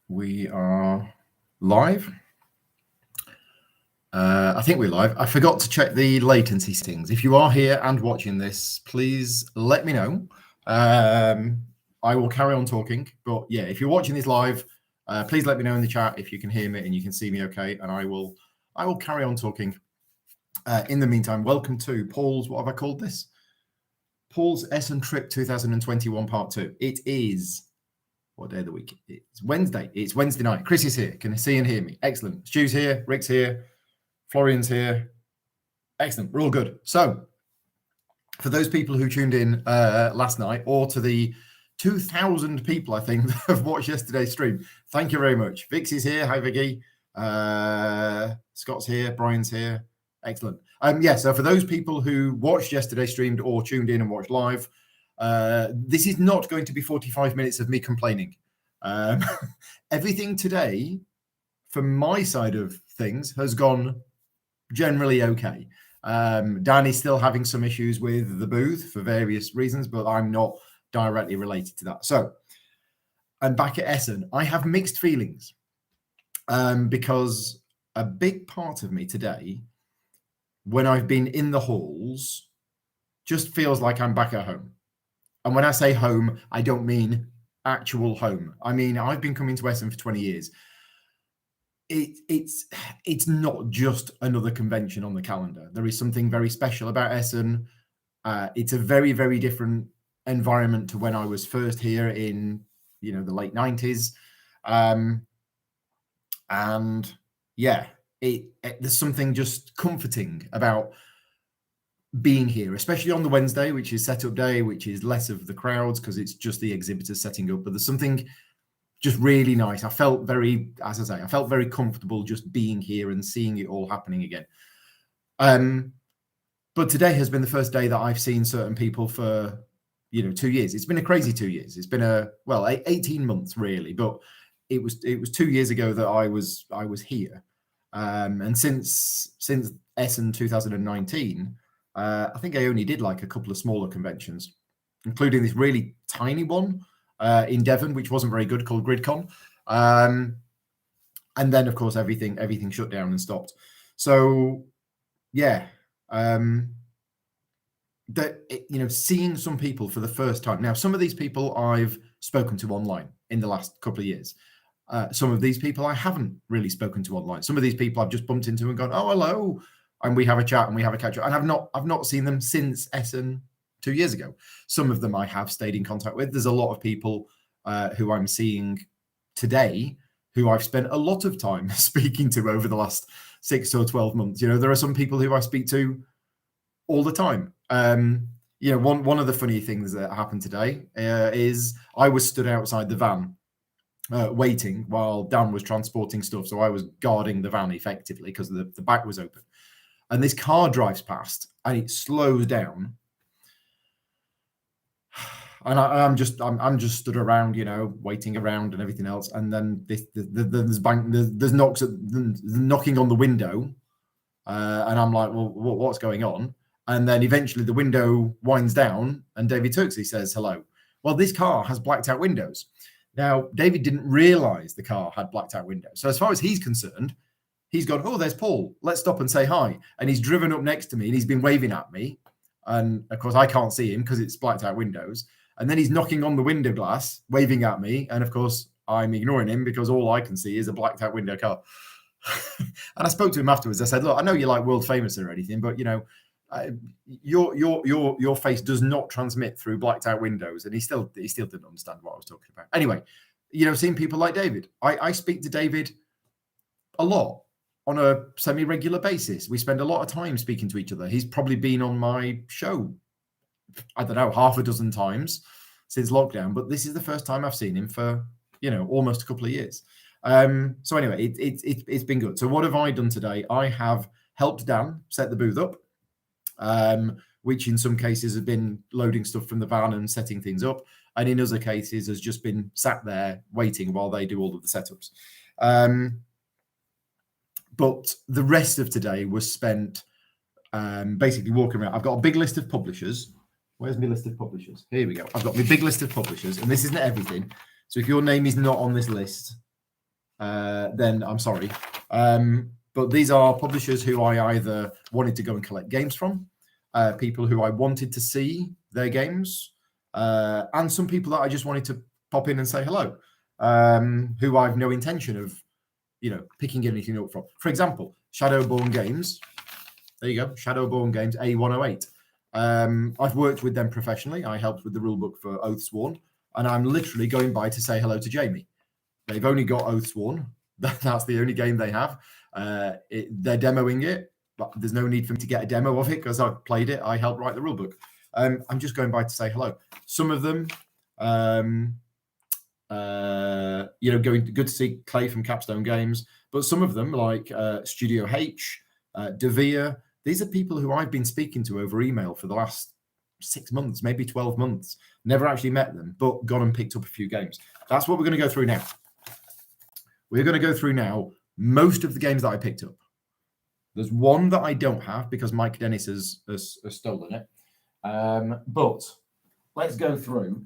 We are live. I think we're live. I forgot to check the latency settings. If you are here and watching this, please let me know. I will carry on talking. But yeah, if you're watching this live, please let me know in the chat if you can hear me and you can see me okay. And I will carry on talking. In the meantime, welcome to Paul's, what have I called this? Paul's Essen Trip 2021 Part 2. It is... what day of the week? It's Wednesday. It's Wednesday night. Chris is here. Can you see and hear me? Excellent. Stu's here. Rick's here. Florian's here. Excellent. We're all good. So, for those people who tuned in last night, or to the 2,000 people, I think, that have watched yesterday's stream, thank you very much. Vixie's here. Hi, Vicky. Scott's here. Brian's here. Excellent. So for those people who watched yesterday's stream or tuned in and watched live, this is not going to be 45 minutes of me complaining. Everything today, from my side of things, has gone generally okay. Dan is still having some issues with the booth for various reasons, but I'm not directly related to that. So I'm back at Essen. I have mixed feelings because a big part of me today, when I've been in the halls, just feels like I'm back at home. And when I say home, I don't mean actual home. I mean, I've been coming to Essen for 20 years. It's not just another convention on the calendar. There is something very special about Essen. It's a very, very different environment to when I was first here in, the late 90s. And yeah, there's something just comforting about being here, especially on the Wednesday, which is setup day, which is less of the crowds because it's just the exhibitors setting up. But there's something just really nice. I felt very comfortable just being here and seeing it all happening again. But today has been the first day that I've seen certain people for, 2 years. It's been a crazy 2 years. It's been 18 months really, but it was 2 years ago that I was here. And since Essen 2019, I think I only did like a couple of smaller conventions, including this really tiny one in Devon, which wasn't very good, called GridCon. And then, of course, everything shut down and stopped. So, yeah, seeing some people for the first time. Now, some of these people I've spoken to online in the last couple of years. Some of these people I haven't really spoken to online. Some of these people I've just bumped into and gone, oh, hello. And we have a chat and we have a catch up. And I've not seen them since Essen 2 years ago. Some of them I have stayed in contact with. There's a lot of people who I'm seeing today who I've spent a lot of time speaking to over the last 6 or 12 months. There are some people who I speak to all the time. One of the funny things that happened today is I was stood outside the van waiting while Dan was transporting stuff. So I was guarding the van effectively because the back was open. And this car drives past and it slows down. And I'm just stood around, waiting around and everything else. And then there's knocking on the window. And I'm like, well, what's going on? And then eventually the window winds down and David Turksey says, hello. Well, this car has blacked out windows. Now, David didn't realize the car had blacked out windows. So as far as he's concerned, he's gone, oh, there's Paul. Let's stop and say hi. And he's driven up next to me and he's been waving at me. And of course, I can't see him because it's blacked out windows. And then he's knocking on the window glass, waving at me. And of course, I'm ignoring him because all I can see is a blacked out window car. And I spoke to him afterwards. I said, look, I know you're like world famous or anything, but your face does not transmit through blacked out windows. And he still didn't understand what I was talking about. Anyway, seeing people like David, I speak to David a lot on a semi-regular basis. We spend a lot of time speaking to each other. He's probably been on my show, I don't know, half a dozen times since lockdown, but this is the first time I've seen him for, almost a couple of years. So anyway, it's been good. So what have I done today? I have helped Dan set the booth up, which in some cases has been loading stuff from the van and setting things up. And in other cases has just been sat there waiting while they do all of the setups. But the rest of today was spent basically walking around. I've got a big list of publishers. Where's my list of publishers? Here we go. I've got my big list of publishers, and this isn't everything. So if your name is not on this list, then I'm sorry. But these are publishers who I either wanted to go and collect games from, people who I wanted to see their games, and some people that I just wanted to pop in and say hello, who I've no intention of, picking anything up from. For example, Shadowborn Games. There you go, Shadowborn Games A108. I've worked with them professionally. I helped with the rulebook for Oathsworn, and I'm literally going by to say hello to Jamie. They've only got Oathsworn. That's the only game they have. They're demoing it, but there's no need for me to get a demo of it because I've played it. I helped write the rulebook. I'm just going by to say hello. Some of them, going good to see Clay from Capstone Games, but some of them like Studio H, Devere, these are people who I've been speaking to over email for the last 6 months, maybe 12 months. Never actually met them, but gone and picked up a few games. That's what we're going to go through now. We're going to go through now most of the games that I picked up. There's one that I don't have because Mike Dennis has stolen it. But let's go through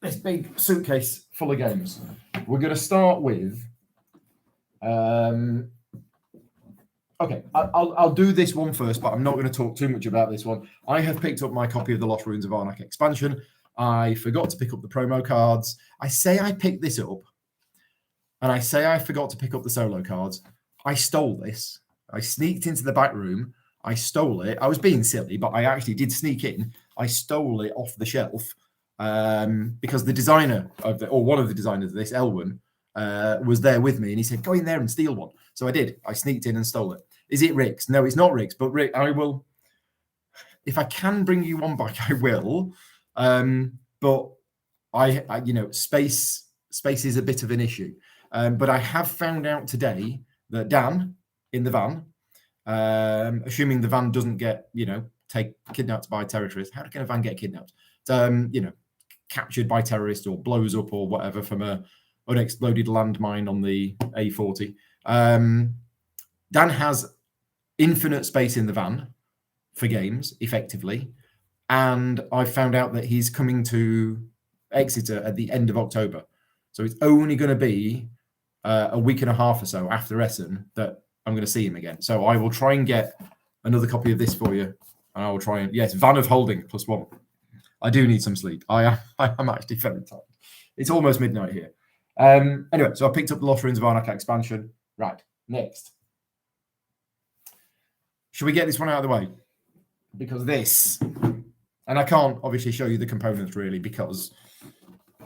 this big suitcase full of games. We're going to start with... Okay, I'll do this one first, but I'm not going to talk too much about this one. I have picked up my copy of the Lost Ruins of Arnak expansion. I forgot to pick up the promo cards. I say I picked this up, and I say I forgot to pick up the solo cards. I stole this. I sneaked into the back room. I stole it. I was being silly, but I actually did sneak in. I stole it off the shelf because the designer or one of the designers of this, Elwyn, was there with me, and he said, "Go in there and steal one." So I did. I sneaked in and stole it. Is it Rick's? No, it's not Rick's. But Rick, I will. If I can bring you one back, I will. But I space is a bit of an issue. But I have found out today that Dan in the van, assuming the van doesn't get kidnapped by terrorists. How can a van get kidnapped? Captured by terrorists or blows up or whatever from a unexploded landmine on the A40. Dan has infinite space in the van for games, effectively. And I found out that he's coming to Exeter at the end of October. So it's only going to be a week and a half or so after Essen that I'm going to see him again. So I will try and get another copy of this for you. And I will try and, yes, Van of Holding +1. I do need some sleep. I am actually very tired. It's almost midnight here. Anyway, so I picked up the Lost Ruins of Arnak expansion. Right, next. Should we get this one out of the way? Because this, and I can't obviously show you the components really because,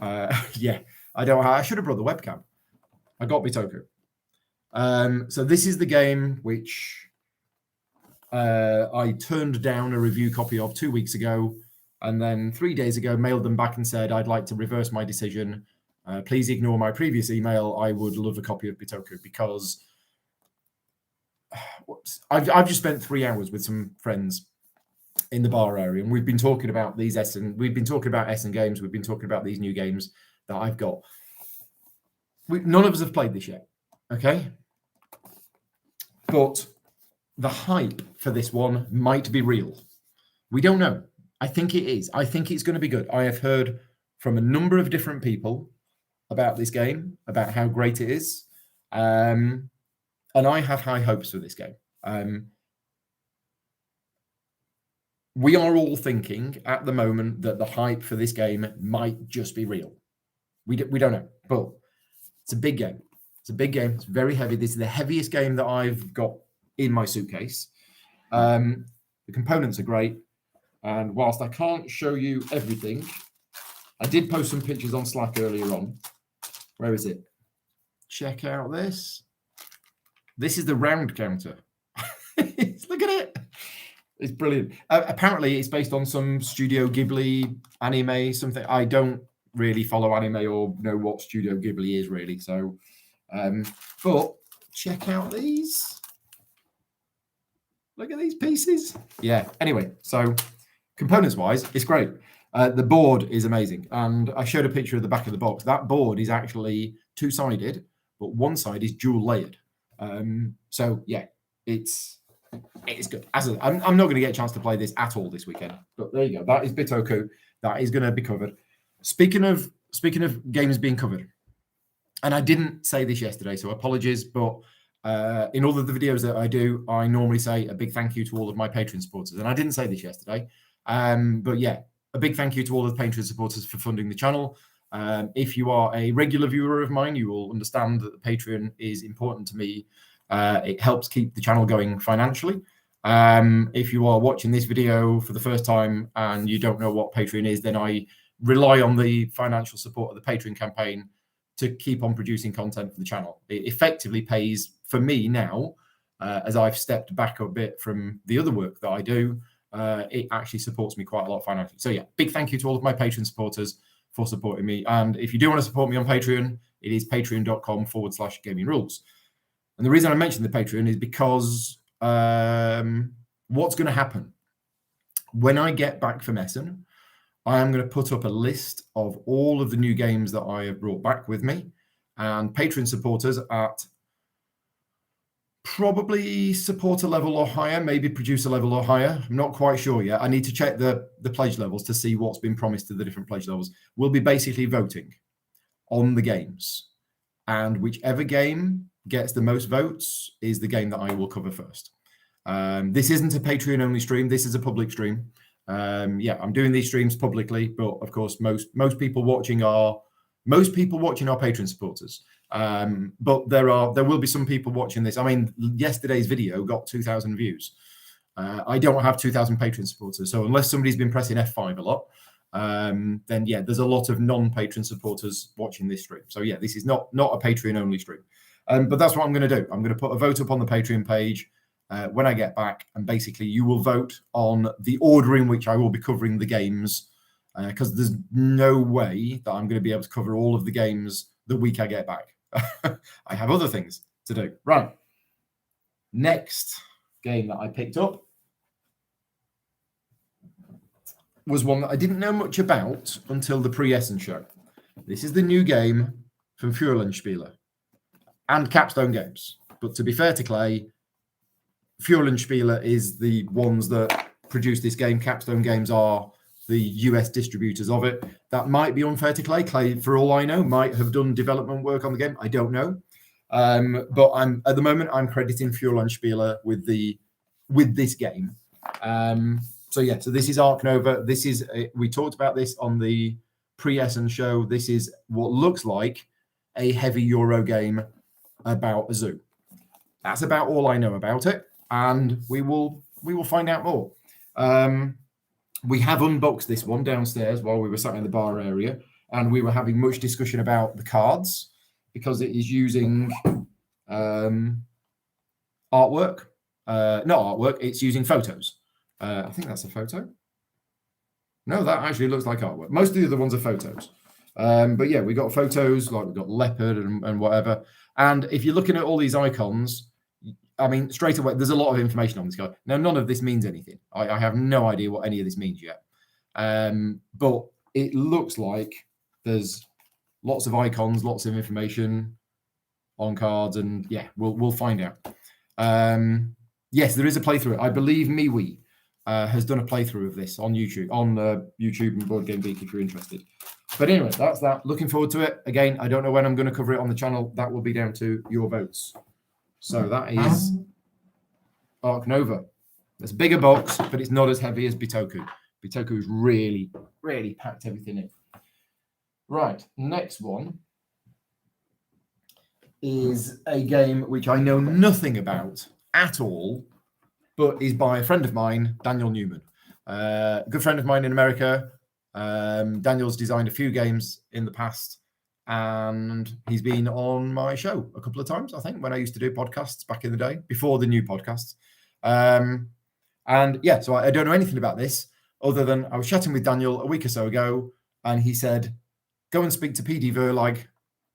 I should have brought the webcam. I got Bitoku. So this is the game which I turned down a review copy of 2 weeks ago, and then 3 days ago mailed them back and said, I'd like to reverse my decision. Please ignore my previous email. I would love a copy of Bitoku because I've just spent 3 hours with some friends in the bar area, and we've been talking about these Essen games. We've been talking about these new games that I've got. None of us have played this yet, okay? But the hype for this one might be real. We don't know. I think it is. I think it's going to be good. I have heard from a number of different people about this game, about how great it is. And I have high hopes for this game. We are all thinking at the moment that the hype for this game might just be real. We don't know, but it's a big game. It's a big game. It's very heavy. This is the heaviest game that I've got in my suitcase. The components are great. And whilst I can't show you everything, I did post some pictures on Slack earlier on. Where is it? Check out this. This is the round counter. Look at it. It's brilliant. Apparently, it's based on some Studio Ghibli anime, something. I don't really follow anime or know what Studio Ghibli is really. So, but check out these. Look at these pieces. Yeah. Anyway, so components-wise, it's great. The board is amazing. And I showed a picture of the back of the box. That board is actually two-sided, but one side is dual layered. So yeah, it's good. I'm not going to get a chance to play this at all this weekend, but there you go. That is Bitoku. That is going to be covered. Speaking of games being covered, And I didn't say this yesterday, so apologies, but in all of the videos that I do, I normally say a big thank you to all of my Patreon supporters. And I didn't say this yesterday, but yeah, a big thank you to all of the Patreon supporters for funding the channel. If you are a regular viewer of mine, you will understand that the Patreon is important to me. It helps keep the channel going financially. If you are watching this video for the first time and you don't know what Patreon is, then I rely on the financial support of the Patreon campaign to keep on producing content for the channel. It effectively pays for me now, as I've stepped back a bit from the other work that I do. It actually supports me quite a lot financially. So yeah, big thank you to all of my Patreon supporters for supporting me. And if you do want to support me on Patreon, it is patreon.com/gaming rules. And the reason I mentioned the Patreon is because what's going to happen when I get back from Essen, I am going to put up a list of all of the new games that I have brought back with me, and Patreon supporters at probably supporter level or higher, maybe producer level or higher. I'm not quite sure yet. I need to check the pledge levels to see what's been promised to the different pledge levels. We'll be basically voting on the games, and whichever game gets the most votes is the game that I will cover first. This isn't a Patreon only stream. This is a public stream. Yeah, I'm doing these streams publicly, but of course, most people watching are Patreon supporters. But there will be some people watching this. I mean, yesterday's video got 2,000 views. I don't have 2,000 Patreon supporters, so unless somebody's been pressing F5 a lot, then yeah, there's a lot of non-Patreon supporters watching this stream. So yeah, this is not a Patreon only stream. But that's what I'm going to do. I'm going to put a vote up on the Patreon page when I get back, and basically you will vote on the order in which I will be covering the games, because there's no way that I'm going to be able to cover all of the games the week I get back. I have other things to do. Right. Next game that I picked up was one that I didn't know much about until the pre-Essen show. This is the new game from Fuhlenspieler and Capstone Games. But to be fair to Clay, Fuhlenspieler is the ones that produce this game. Capstone Games are the US distributors of it. That might be unfair to Clay. Clay, for all I know, might have done development work on the game. I don't know. But at the moment I'm crediting Fuhlenspieler with this game. So yeah, so this is Ark Nova. This is we talked about this on the pre-Essen show. This is what looks like a heavy Euro game about a zoo. That's about all I know about it, and we will find out more. We have unboxed this one downstairs while we were sat in the bar area, and we were having much discussion about the cards because it is using artwork. Not artwork, it's using photos. I think that's a photo. No, that actually looks like artwork. Most of the other ones are photos. But yeah, we got photos, like we've got leopard and whatever. And if you're looking at all these icons, I mean, straight away, there's a lot of information on this guy. Now, none of this means anything. I have no idea what any of this means yet. But it looks like there's lots of icons, lots of information on cards, and yeah, we'll find out. Yes, there is a playthrough. I believe MeWe has done a playthrough of this on YouTube, YouTube and Board Game Geek if you're interested. But anyway, that's that. Looking forward to it. Again, I don't know when I'm going to cover it on the channel. That will be down to your votes. So that is Ark Nova. It's a bigger box, but it's not as heavy as Bitoku. Bitoku's really, really packed everything in. Right, next one is a game which I know nothing about at all, but is by a friend of mine, Daniel Newman. A good friend of mine in America. Daniel's designed a few games in the past, and he's been on my show a couple of times, I think, when I used to do podcasts back in the day, before the new podcasts. And yeah, so I don't know anything about this, other than I was chatting with Daniel a week or so ago, and he said, go and speak to PD Verlag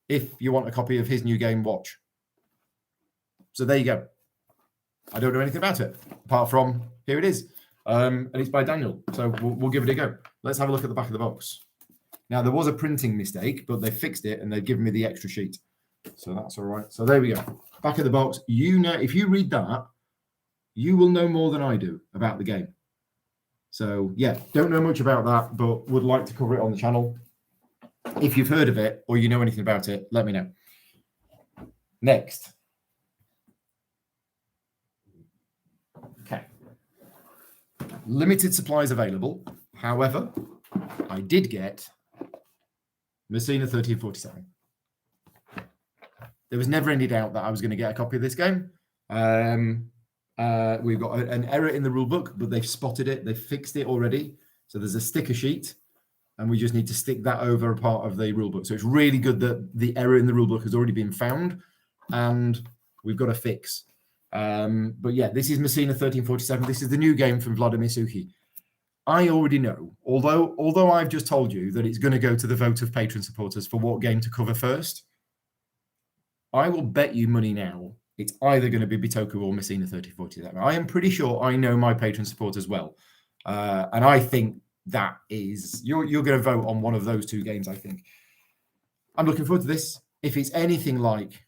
if you want a copy of his new game, Watch. So there you go. I don't know anything about it, apart from here it is. And it's by Daniel, so we'll give it a go. Let's have a look at the back of the box. Now, there was a printing mistake, but they fixed it and they've given me the extra sheet. So that's all right. So there we go. Back of the box. You know, if you read that, you will know more than I do about the game. So yeah, don't know much about that, but would like to cover it on the channel. If you've heard of it or you know anything about it, let me know. Next. Okay. Limited supplies available. However, I did get Messina 1347. There was never any doubt that I was going to get a copy of this game. We've got an error in the rule book, but they've spotted it. They've fixed it already. So there's a sticker sheet, and we just need to stick that over a part of the rule book. So it's really good that the error in the rule book has already been found, and we've got a fix. But yeah, this is Messina 1347. This is the new game from Vladimir Suchy. I already know, although I've just told you that it's going to go to the vote of patron supporters for what game to cover first, I will bet you money now it's either going to be Bitoku or Messina 1347. I am pretty sure I know my patron supporters well. And I think that is, you're going to vote on one of those two games, I think. I'm looking forward to this. If it's anything like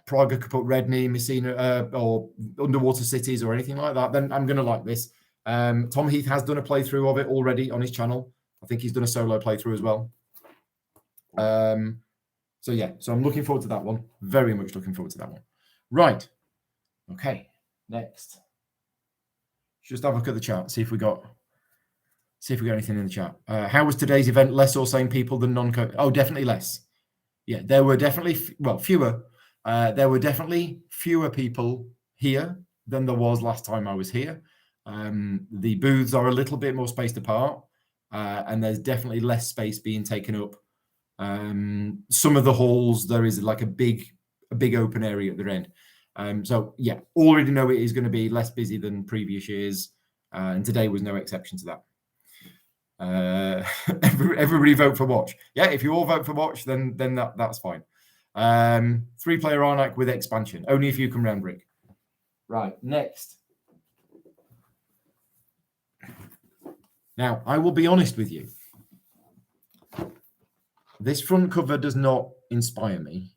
Praga Kaput Redny, Messina, or Underwater Cities or anything like that, then I'm going to like this. Tom Heath has done a playthrough of it already on his channel. I think he's done a solo playthrough as well. So yeah, so I'm looking forward to that one. Very much looking forward to that one. Right. Okay. Next. Just have a look at the chat. See if we got anything in the chat. How was today's event? Less or same people than non-COVID? Oh, definitely less. Yeah, there were definitely fewer. There were definitely fewer people here than there was last time I was here. The booths are a little bit more spaced apart, and there's definitely less space being taken up. Some of the halls, there is like a big open area at the end. So yeah, already know it is going to be less busy than previous years, and today was no exception to that. Everybody vote for watch. Yeah, if you all vote for watch, then that's fine. 3-player Arnak with expansion. Only if you can round brick. Right, next. Now, I will be honest with you. This front cover does not inspire me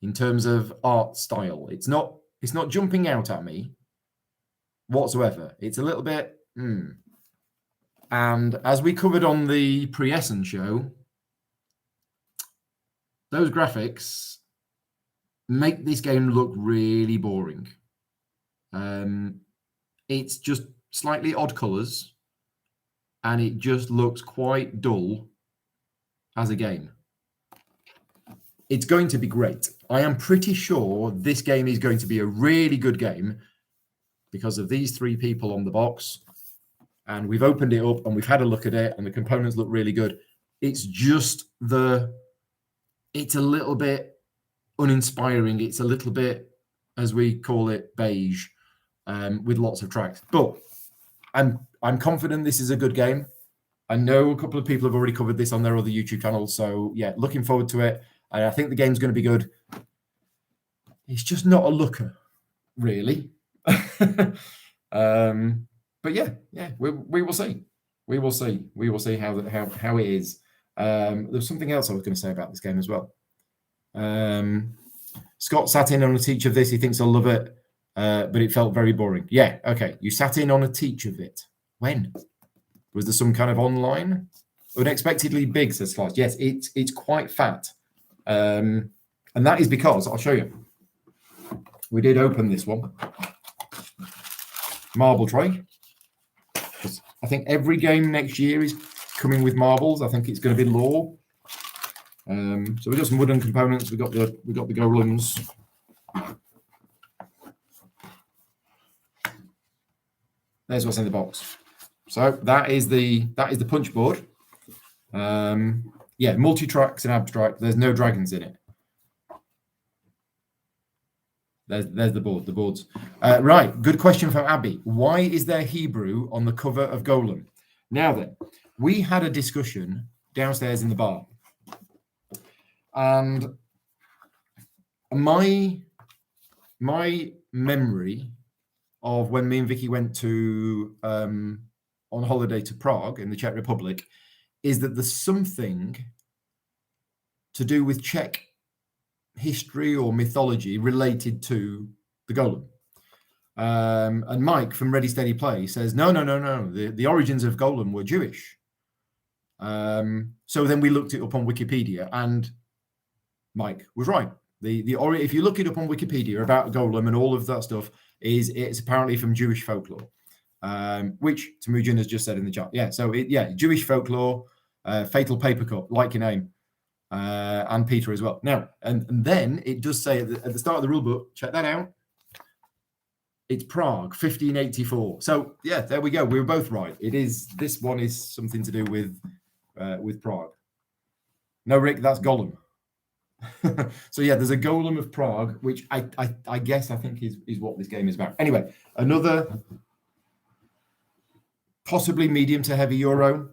in terms of art style. It's not jumping out at me whatsoever. It's a little bit. And as we covered on the pre-Essen show, those graphics make this game look really boring. It's just slightly odd colors, and it just looks quite dull as a game. It's going to be great. I am pretty sure this game is going to be a really good game because of these 3 people on the box. And we've opened it up and we've had a look at it, and the components look really good. It's just it's a little bit uninspiring. It's a little bit, as we call it, beige, with lots of tracks. But I'm confident this is a good game. I know a couple of people have already covered this on their other YouTube channels. So yeah, looking forward to it. And I think the game's going to be good. It's just not a looker, really. But yeah, we will see. We will see how it is. There's something else I was going to say about this game as well. Scott sat in on a teach of this. He thinks I'll love it, but it felt very boring. Yeah, okay. You sat in on a teach of it. When? Was there some kind of online? Unexpectedly big, says Slice. Yes, it's quite fat. And that is because, I'll show you. We did open this one. Marble tray. I think every game next year is coming with marbles. I think it's going to be law. So we've got some wooden components. We've got the golems. There's what's in the box. So that is the punch board. Yeah, multi-tracks and abstract. There's no dragons in it. There's the board. The boards. Right. Good question from Abby. Why is there Hebrew on the cover of Golem? Now then, we had a discussion downstairs in the bar, and my memory of when me and Vicky went to on holiday to Prague in the Czech Republic is that there's something to do with Czech history or mythology related to the Golem. And Mike from Ready Steady Play says, no. The origins of Golem were Jewish. So then we looked it up on Wikipedia, and Mike was right. If you look it up on Wikipedia about Golem and all of that stuff, it's apparently from Jewish folklore, which Temujin has just said in the chat. Yeah, so Jewish folklore, fatal paper cup, like your name, and Peter as well. Now, and then it does say at the start of the rule book, check that out. It's Prague, 1584. So yeah, there we go. We were both right. This one is something to do with Prague. No, Rick, that's Golem. So yeah, there's a Golem of Prague, which I think is what this game is about. Anyway, another possibly medium to heavy Euro,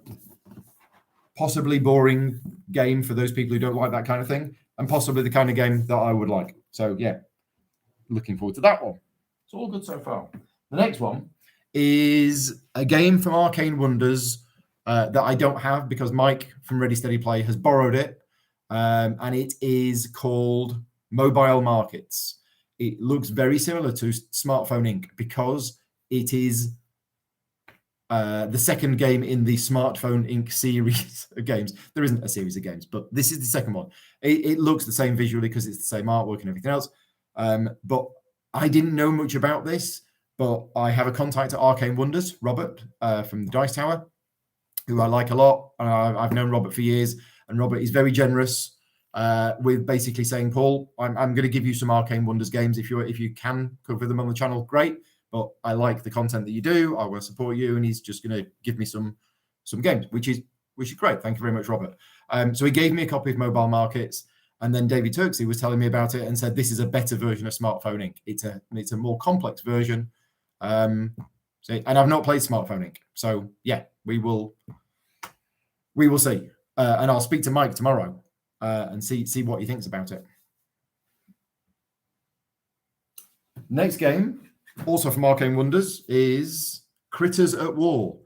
possibly boring game for those people who don't like that kind of thing, and possibly the kind of game that I would like. So yeah, looking forward to that one. It's all good so far. The next one is a game from Arcane Wonders that I don't have because Mike from Ready Steady Play has borrowed it. And it is called Mobile Markets. It looks very similar to Smartphone Inc. because it is the second game in the Smartphone Inc. series of games. There isn't a series of games, but this is the second one. It looks the same visually because it's the same artwork and everything else. But I didn't know much about this, but I have a contact at Arcane Wonders, Robert from the Dice Tower, who I like a lot. I've known Robert for years. And Robert is very generous with basically saying, Paul, I'm going to give you some Arcane Wonders games if you can cover them on the channel, great. But I like the content that you do. I will support you, and he's just going to give me some games, which is great. Thank you very much, Robert. So he gave me a copy of Mobile Markets, and then David Turksey was telling me about it and said this is a better version of Smartphone Inc. It's a more complex version. And I've not played Smartphone Inc. So yeah, we will see. And I'll speak to Mike tomorrow and see what he thinks about it. Next game, also from Arcane Wonders, is Critters at War,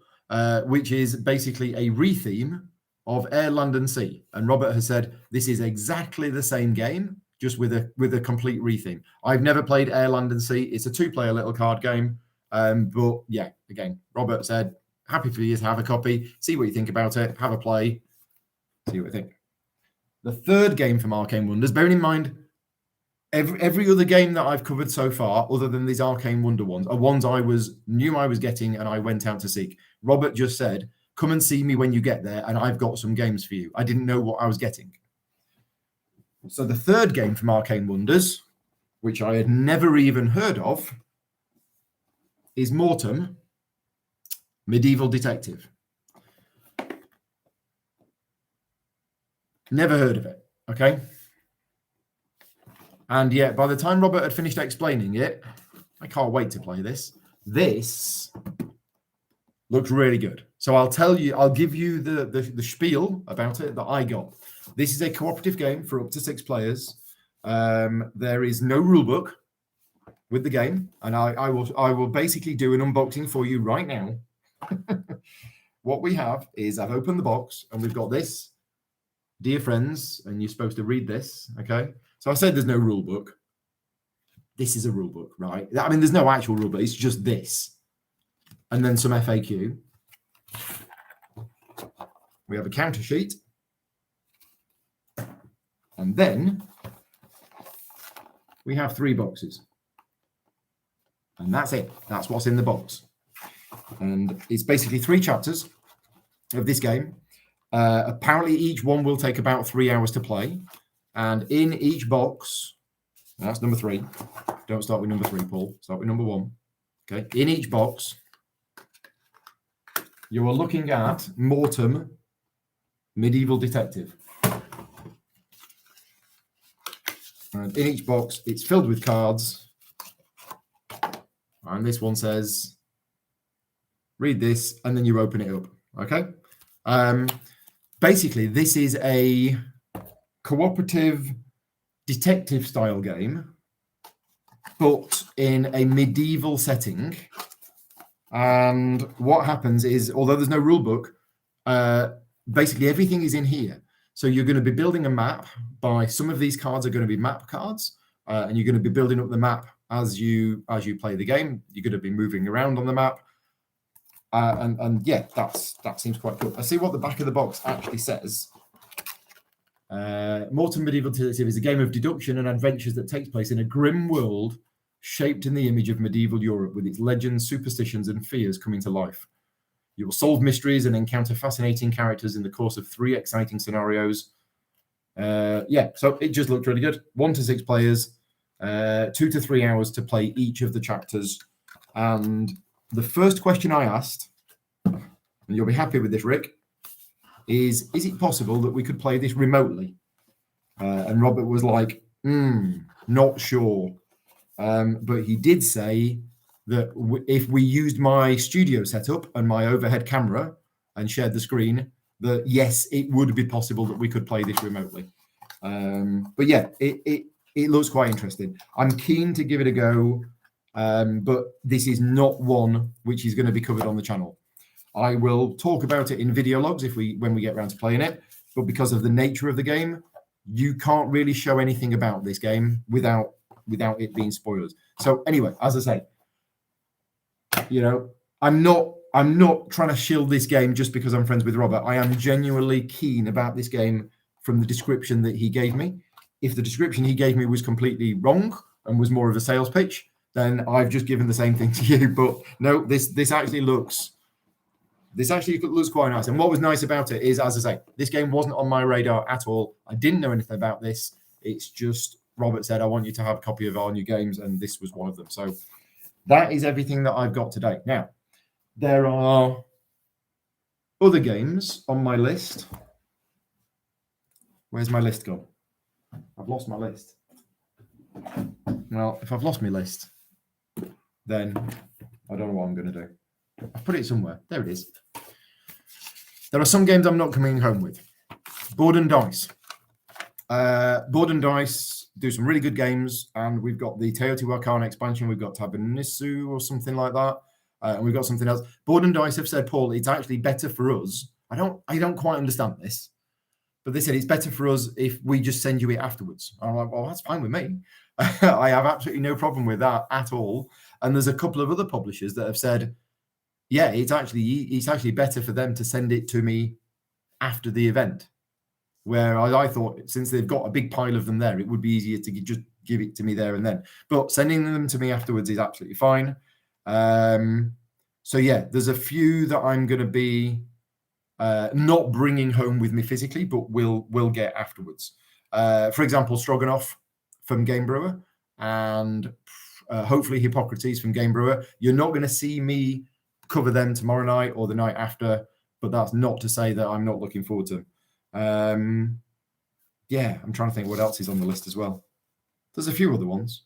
which is basically a retheme of Air, Land and Sea. And Robert has said this is exactly the same game, just with a complete retheme. I've never played Air, Land and Sea. It's a 2-player little card game. But yeah, again, Robert said, happy for you to have a copy, see what you think about it, have a play. See what I think. The third game from Arcane Wonders, bearing in mind, every other game that I've covered so far, other than these Arcane Wonder ones, are ones I knew I was getting and I went out to seek. Robert just said, come and see me when you get there, and I've got some games for you. I didn't know what I was getting. So the third game from Arcane Wonders, which I had never even heard of, is Mortem, Medieval Detective. Never heard of it, okay? And yet, by the time Robert had finished explaining it, I can't wait to play this. This looks really good. So I'll give you the spiel about it that I got. This is a cooperative game for up to 6 players. There is no rule book with the game, and I will basically do an unboxing for you right now. What we have is I've opened the box, and we've got this. Dear friends, and you're supposed to read this, okay? So I said there's no rule book. This is a rule book, right? I mean, there's no actual rule book. It's just this. And then some FAQ. We have a counter sheet. And then we have 3 boxes. And that's it. That's what's in the box. And it's basically 3 chapters of this game. Apparently, each one will take about 3 hours to play. And in each box, that's number 3. Don't start with number 3, Paul. Start with number 1. Okay. In each box, you are looking at Mortem, Medieval Detective. And in each box, it's filled with cards. And this one says, read this, and then you open it up. Okay. Basically, this is a cooperative detective style game, but in a medieval setting. And what happens is, although there's no rule book, basically everything is in here. So you're going to be building a map by, some of these cards are going to be map cards, and you're going to be building up the map as you play the game. You're going to be moving around on the map. And yeah, that seems quite cool. I see what the back of the box actually says. Mortem Medieval Detective is a game of deduction and adventures that takes place in a grim world shaped in the image of medieval Europe, with its legends, superstitions, and fears coming to life. You will solve mysteries and encounter fascinating characters in the course of 3 exciting scenarios. So it just looked really good. 1 to 6 players, 2 to 3 hours to play each of the chapters. And the first question I asked, and you'll be happy with this, Rick, is it possible that we could play this remotely? And Robert was like, not sure. But he did say that if we used my studio setup and my overhead camera and shared the screen, that yes, it would be possible that we could play this remotely. But yeah, it looks quite interesting. I'm keen to give it a go, but this is not one which is going to be covered on the channel. I will talk about it in video logs when we get around to playing it, but because of the nature of the game, you can't really show anything about this game without it being spoilers. So anyway, as I say, I'm not trying to shield this game just because I'm friends with Robert. I am genuinely keen about this game from the description that he gave me. If the description he gave me was completely wrong and was more of a sales pitch, then I've just given the same thing to you. But no, this actually looks quite nice. And what was nice about it is, as I say, this game wasn't on my radar at all. I didn't know anything about this. It's just Robert said, I want you to have a copy of our new games, and this was one of them. So that is everything that I've got today. Now, there are other games on my list. Where's my list gone? I've lost my list. Well, if I've lost my list, then I don't know what I'm going to do. I've put it somewhere. There it is. There are some games I'm not coming home with. Board and Dice. Board and Dice do some really good games, and we've got the Teotihuacan expansion. We've got Tabernisu or something like that, and we've got something else. Board and Dice have said, Paul, it's actually better for us. I don't quite understand this, but they said it's better for us if we just send you it afterwards. I'm like, well, that's fine with me. I have absolutely no problem with that at all. And there's a couple of other publishers that have said, yeah, it's actually better for them to send it to me after the event. Where I thought, since they've got a big pile of them there, it would be easier to just give it to me there and then. But sending them to me afterwards is absolutely fine. So yeah, there's a few that I'm going to be not bringing home with me physically, but will get afterwards. For example, Stroganoff from Game Brewer, and hopefully Hippocrates from Game Brewer. You're not going to see me cover them tomorrow night or the night after, but that's not to say that I'm not looking forward to them. Yeah, I'm trying to think what else is on the list as well. There's a few other ones,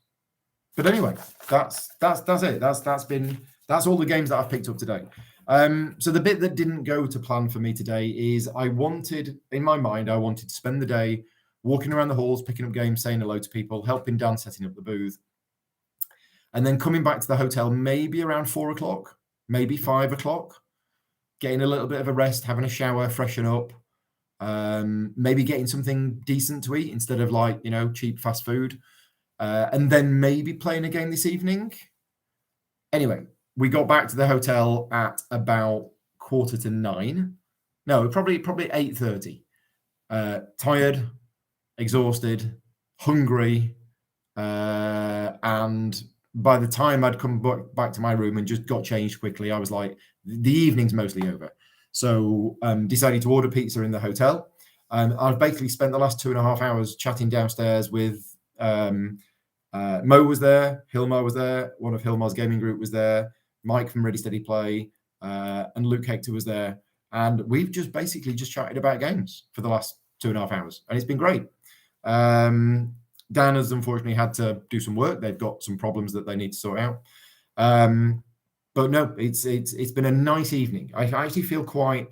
but anyway, that's it. That's all the games that I've picked up today. So the bit that didn't go to plan for me today is I wanted to spend the day walking around the halls, picking up games, saying hello to people, helping Dan setting up the booth, and then coming back to the hotel maybe around 4:00, maybe 5:00, getting a little bit of a rest, having a shower, freshen up. Maybe getting something decent to eat instead of cheap fast food, and then maybe playing a game this evening. Anyway, we got back to the hotel at about 8:45. No, probably 8:30. Tired, exhausted, hungry, and by the time I'd come back to my room and just got changed quickly, I was like, the evening's mostly over. So decided to order pizza in the hotel. I've basically spent the last 2.5 hours chatting downstairs with Mo was there, Hilmar was there, one of Hilmar's gaming group was there, Mike from Ready Steady Play, and Luke Hector was there. And we've just chatted about games for the last 2.5 hours. And it's been great. Dan has unfortunately had to do some work. They've got some problems that they need to sort out. But no, it's been a nice evening. I actually feel quite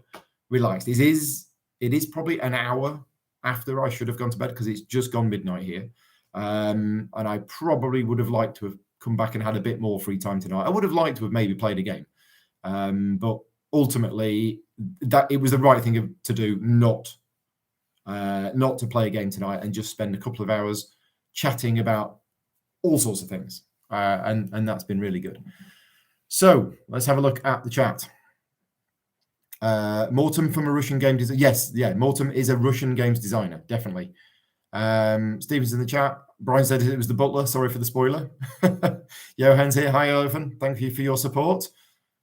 relaxed. It is probably an hour after I should have gone to bed because it's just gone midnight here. And I probably would have liked to have come back and had a bit more free time tonight. I would have liked to have maybe played a game. But ultimately, that it was the right thing to do, not to play a game tonight and just spend a couple of hours chatting about all sorts of things. And that's been really good. So let's have a look at the chat. Mortem from a Russian game designer. Yes, yeah, Mortem is a Russian games designer, definitely. Stephen's in the chat. Brian said it was the butler. Sorry for the spoiler. Johan's here. Hi, Irvin. Thank you for your support.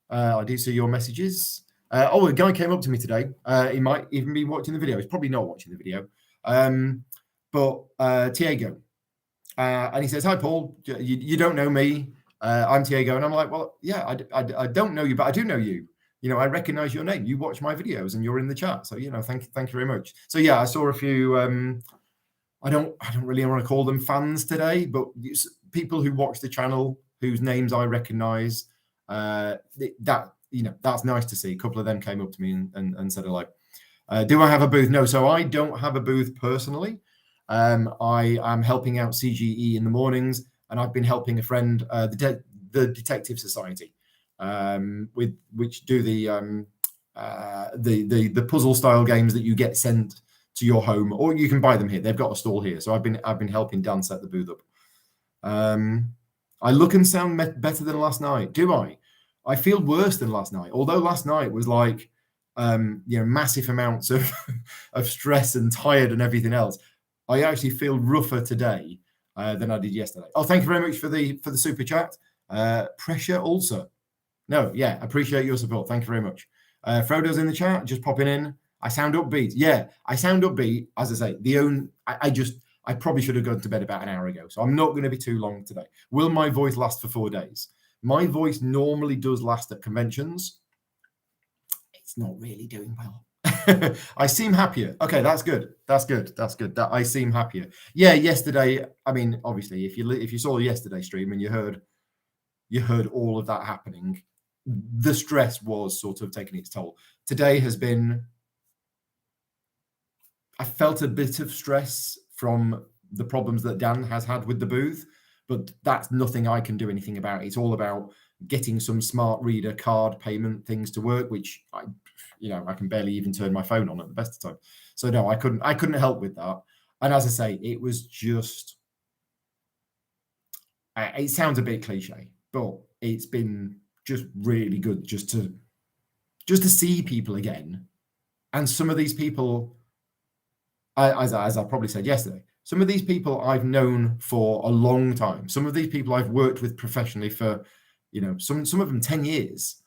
I do see your messages. A guy came up to me today. He might even be watching the video. He's probably not watching the video. But Tiago. And he says, "Hi, Paul. You don't know me. I'm Tiago." And I'm like, "Well, yeah, I don't know you, but I do know you. You know, I recognize your name. You watch my videos and you're in the chat. So, you know, thank you very much." So, yeah, I saw a few, I don't really want to call them fans today, but people who watch the channel, whose names I recognize, that's nice to see. A couple of them came up to me and said, like, do I have a booth? No, so I don't have a booth personally. I am helping out CGE in the mornings, and I've been helping a friend, the Detective Society, which do the puzzle style games that you get sent to your home, or you can buy them here. They've got a stall here, so I've been helping Dan set the booth up. I look and sound better than last night. Do I? I feel worse than last night. Although last night was like, massive amounts of of stress and tired and everything else. I actually feel rougher today than I did yesterday. Oh, thank you very much for the super chat. Pressure ulcer. No, yeah, appreciate your support. Thank you very much. Frodo's in the chat, just popping in. I sound upbeat. Yeah, I sound upbeat. As I say, I probably should have gone to bed about an hour ago, so I'm not going to be too long today. Will my voice last for 4 days? My voice normally does last at conventions. It's not really doing well. I seem happier. Okay, that's good. That I seem happier. Yeah, yesterday. I mean, obviously, if you saw yesterday's stream and you heard all of that happening, the stress was sort of taking its toll. Today has been. I felt a bit of stress from the problems that Dan has had with the booth, but that's nothing I can do anything about. It's all about getting some smart reader card payment things to work, which I can barely even turn my phone on at the best of time. So no, I couldn't help with that. And as I say, it was just, it sounds a bit cliche, but it's been just really good just to see people again. And some of these people, as I probably said yesterday, some of these people I've known for a long time. Some of these people I've worked with professionally for, some of them 10 years.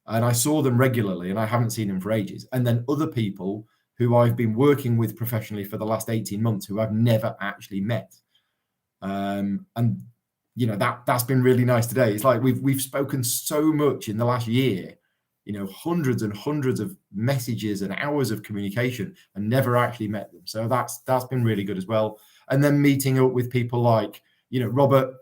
And I saw them regularly and I haven't seen them for ages. And then other people who I've been working with professionally for the last 18 months who I've never actually met. And that's been really nice today. It's like we've spoken so much in the last year, hundreds and hundreds of messages and hours of communication, and never actually met them. So that's been really good as well. And then meeting up with people like, Robert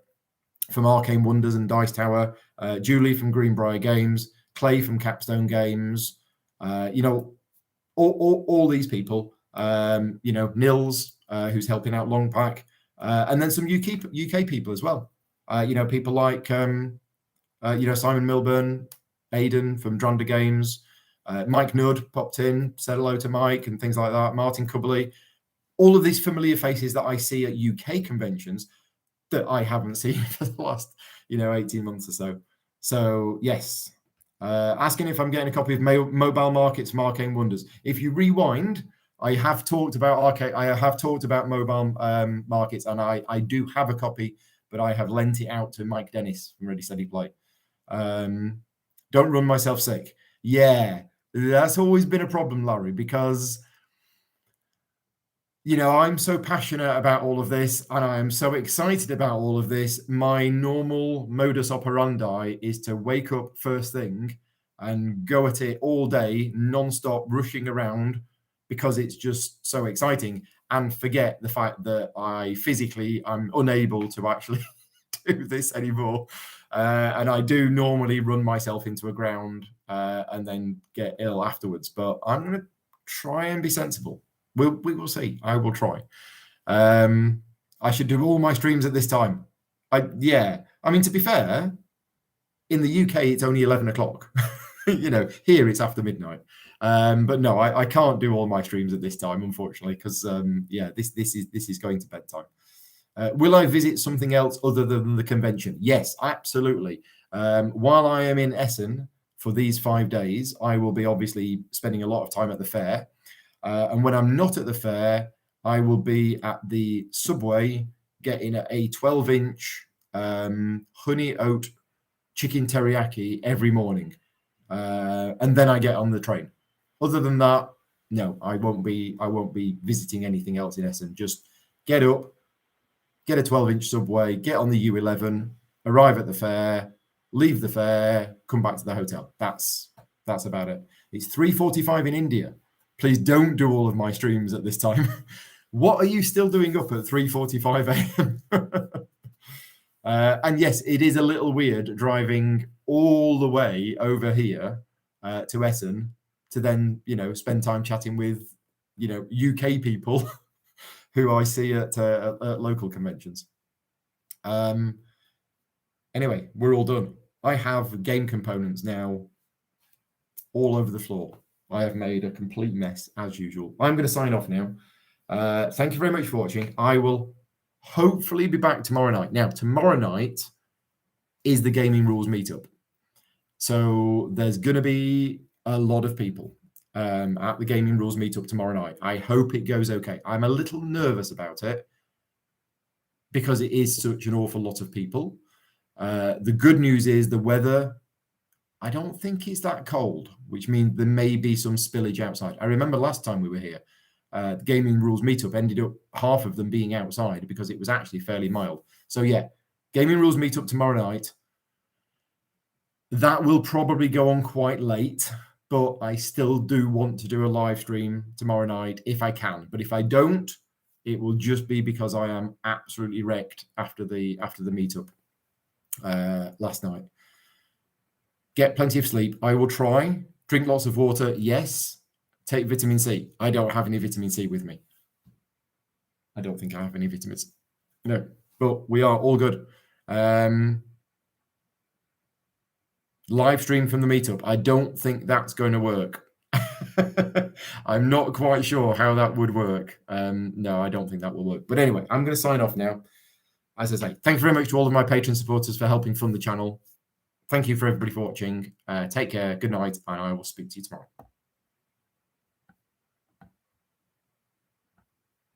from Arcane Wonders and Dice Tower, Julie from Greenbrier Games, Clay from Capstone Games, all these people, Nils, who's helping out Longpack, and then some UK people as well. People like, Simon Milburn, Aidan from Dranda Games, Mike Nudd popped in, said hello to Mike and things like that. Martin Cubley, all of these familiar faces that I see at UK conventions that I haven't seen for the last, 18 months or so. So yes, asking if I'm getting a copy of Mobile Markets from Arcane Wonders. If you rewind, I have talked about Mobile Markets, and I do have a copy, but I have lent it out to Mike Dennis from Ready Steady Play. Don't run myself sick. Yeah, that's always been a problem, Larry, because I'm so passionate about all of this and I am so excited about all of this. My normal modus operandi is to wake up first thing and go at it all day, non-stop, rushing around because it's just so exciting, and forget the fact that I'm unable to actually do this anymore. And I do normally run myself into a ground and then get ill afterwards. But I'm going to try and be sensible. We will see. I will try. I should do all my streams at this time. I mean, to be fair, in the UK, it's only 11 o'clock. Here it's after midnight. But no, I can't do all my streams at this time, unfortunately, because this is going to bedtime. Will I visit something else other than the convention? Yes, absolutely. While I am in Essen for these 5 days, I will be obviously spending a lot of time at the fair. And when I'm not at the fair, I will be at the subway getting a 12-inch honey oat chicken teriyaki every morning. And then I get on the train. Other than that, no, I won't be visiting anything else in Essen. Just get up, get a 12-inch subway, get on the U11, arrive at the fair, leave the fair, come back to the hotel. That's about it. It's 3:45 in India. Please don't do all of my streams at this time. What are you still doing up at 3:45 a.m.? And yes, it is a little weird driving all the way over here to Essen to then, spend time chatting with, UK people who I see at local conventions. Anyway, we're all done. I have game components now all over the floor. I have made a complete mess as usual. I'm going to sign off now. Thank you very much for watching. I will hopefully be back tomorrow night. Now, tomorrow night is the Gaming Rules meetup. So there's going to be a lot of people at the Gaming Rules meetup tomorrow night. I hope it goes okay. I'm a little nervous about it because it is such an awful lot of people. The good news is the weather, I don't think it's that cold, which means there may be some spillage outside. I remember last time we were here, the Gaming Rules meetup ended up half of them being outside because it was actually fairly mild. So yeah, Gaming Rules meetup tomorrow night. That will probably go on quite late, but I still do want to do a live stream tomorrow night if I can. But if I don't, it will just be because I am absolutely wrecked after the meetup last night. Get plenty of sleep. I will try. Drink lots of water. Yes. Take vitamin C. I don't have any vitamin C with me. I don't think I have any vitamins. No, but we are all good. Live stream from the meetup. I don't think that's going to work. I'm not quite sure how that would work. No, I don't think that will work. But anyway, I'm going to sign off now. As I say, thank you very much to all of my Patreon supporters for helping fund the channel. Thank you for everybody for watching. Take care. Good night. And I will speak to you tomorrow.